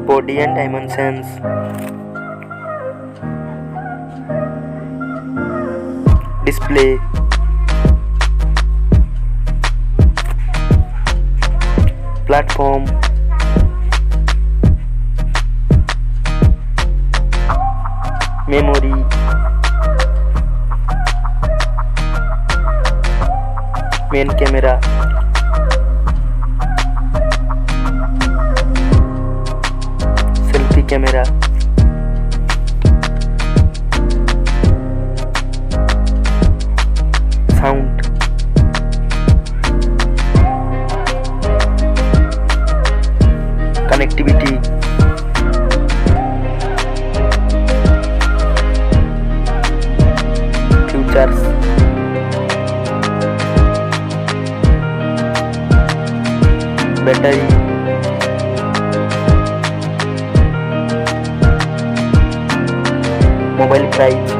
body and dimensions, display, platform, memory, main camera, selfie camera, sound, connectivity, features, battery, mobile price,